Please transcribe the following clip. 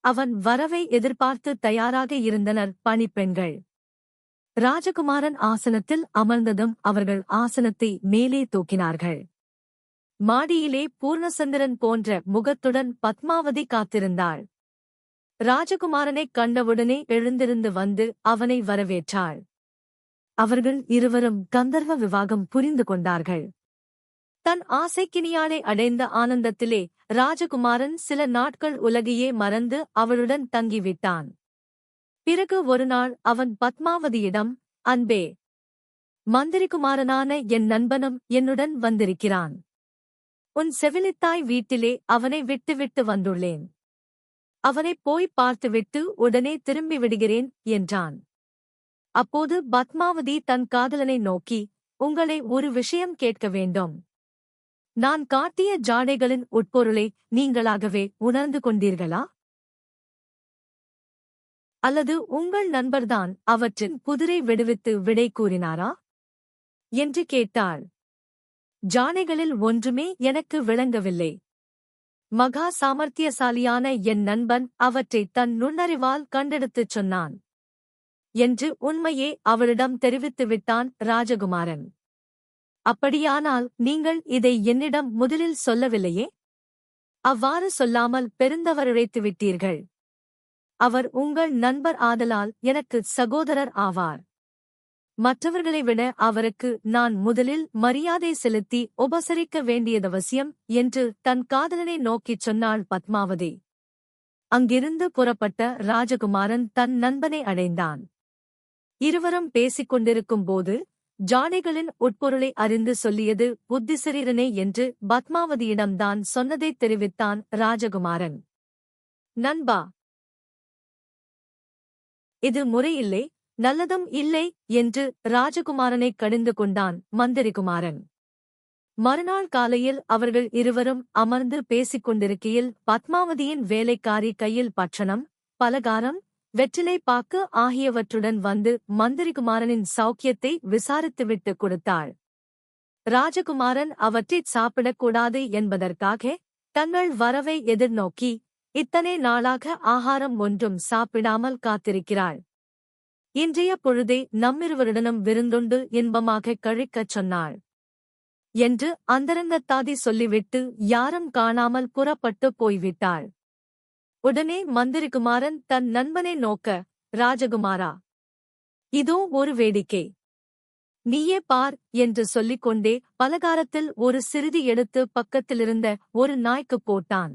அவன் வரவை எதிர்பார்த்து தயாராக இருந்தனர் பணிப்பெண்கள். ராஜகுமாரன் ஆசனத்தில் அமர்ந்ததும் அவர்கள் ஆசனத்தை மேலே தூக்கினார்கள். மாடியிலே பூர்ணசந்திரன் போன்ற முகத்துடன் பத்மாவதி காத்திருந்தாள். ராஜகுமாரனைக் கண்டவுடனே எழுந்திருந்து வந்து அவனை வரவேற்றாள். அவர்கள் இருவரும் கந்தர்வ விவாகம் புரிந்து கொண்டார்கள். தன் ஆசைக்கினியாளை அடைந்த ஆனந்தத்திலே ராஜகுமாரன் சில நாட்கள் உலகையே மறந்து அவளுடன் தங்கிவிட்டான். பிறகு ஒருநாள் அவன் பத்மாவதியிடம், அன்பே, மந்திரிகுமாரனான என் நண்பனும் என்னுடன் வந்திருக்கிறான். உன் செவிலித்தாய் வீட்டிலே அவனை விட்டுவிட்டு வந்துள்ளேன். அவனைப் போய் பார்த்துவிட்டு உடனே திரும்பி விடுகிறேன் என்றான். அப்போது பத்மாவதி தன் காதலனை நோக்கி, உங்களை ஒரு விஷயம் கேட்க வேண்டும். நான் காட்டிய ஜாடைகளின் உட்பொருளை நீங்களாகவே உணர்ந்து கொண்டீர்களா? அல்லது உங்கள் நண்பர்தான் அவற்றின் புதிரை விடுவித்து விடை கூறினாரா என்று கேட்டாள். ஜாடைகளில் ஒன்றுமே எனக்கு விளங்கவில்லை. மகா சாமர்த்தியசாலியான என் நண்பன் அவற்றை தன் நுண்ணறிவால் கண்டெடுத்துச் சொன்னான் என்று உண்மையே அவளிடம் தெரிவித்துவிட்டான் ராஜகுமாரன். அப்படியானால் நீங்கள் இதை என்னிடம் முதலில் சொல்லவில்லையே? அவ்வாறு சொல்லாமல் பெருந்தவரிழைத்து விட்டீர்கள். அவர் உங்கள் நண்பர் ஆதலால் எனக்கு சகோதரர் ஆவார். மற்றவர்களை விட அவருக்கு நான் முதலில் மரியாதை செலுத்தி உபசரிக்க வேண்டியதவசியம் என்று தன் காதலனை நோக்கிச் சொன்னாள் பத்மாவதி. அங்கிருந்து புறப்பட்ட ராஜகுமாரன் தன் நண்பனை அடைந்தான். இருவரும் பேசிக் கொண்டிருக்கும்போது ஜாடைகளின் உட்பொருளை அறிந்து சொல்லியது புத்திசரீரனே என்று பத்மாவதியிடம்தான் சொன்னதைத் தெரிவித்தான் ராஜகுமாரன். நண்பா, இது முறையில்லை, நல்லதும் இல்லை என்று ராஜகுமாரனைக் கடிந்து கொண்டான் மந்திரிகுமாரன். மறுநாள் காலையில் அவர்கள் இருவரும் அமர்ந்து பேசிக் கொண்டிருக்கையில் பத்மாவதியின் வேலைக்காரி கையில் பட்சணம், பலகாரம், வெற்றிலை பாக்கு ஆகியவற்றுடன் வந்து மந்திரிகுமாரனின் சௌக்கியத்தை விசாரித்துவிட்டு கொடுத்தாள். ராஜகுமாரன் அவற்றைச் சாப்பிடக்கூடாது என்பதற்காக தங்கள் வரவை எதிர்நோக்கி இத்தனை நாளாக ஆகாரம் ஒன்றும் சாப்பிடாமல் காத்திருக்கிறாள். இன்றைய பொழுதை நம்மிருவருடனும் விருந்துண்டு இன்பமாகக் கழிக்கச் சொன்னாள் என்று அந்தரங்கத்தாதி சொல்லிவிட்டு யாரும் காணாமல் புறப்பட்டு போய்விட்டாள். உடனே மந்திரிகுமாரன் தன் நண்பனை நோக்க, ராஜகுமாரா, இதோ ஒரு வேடிக்கை, நீயே பார் என்று சொல்லிக்கொண்டே பலகாரத்தில் ஒரு சிறிது எடுத்து பக்கத்திலிருந்த ஒரு நாய்க்குப் போட்டான்.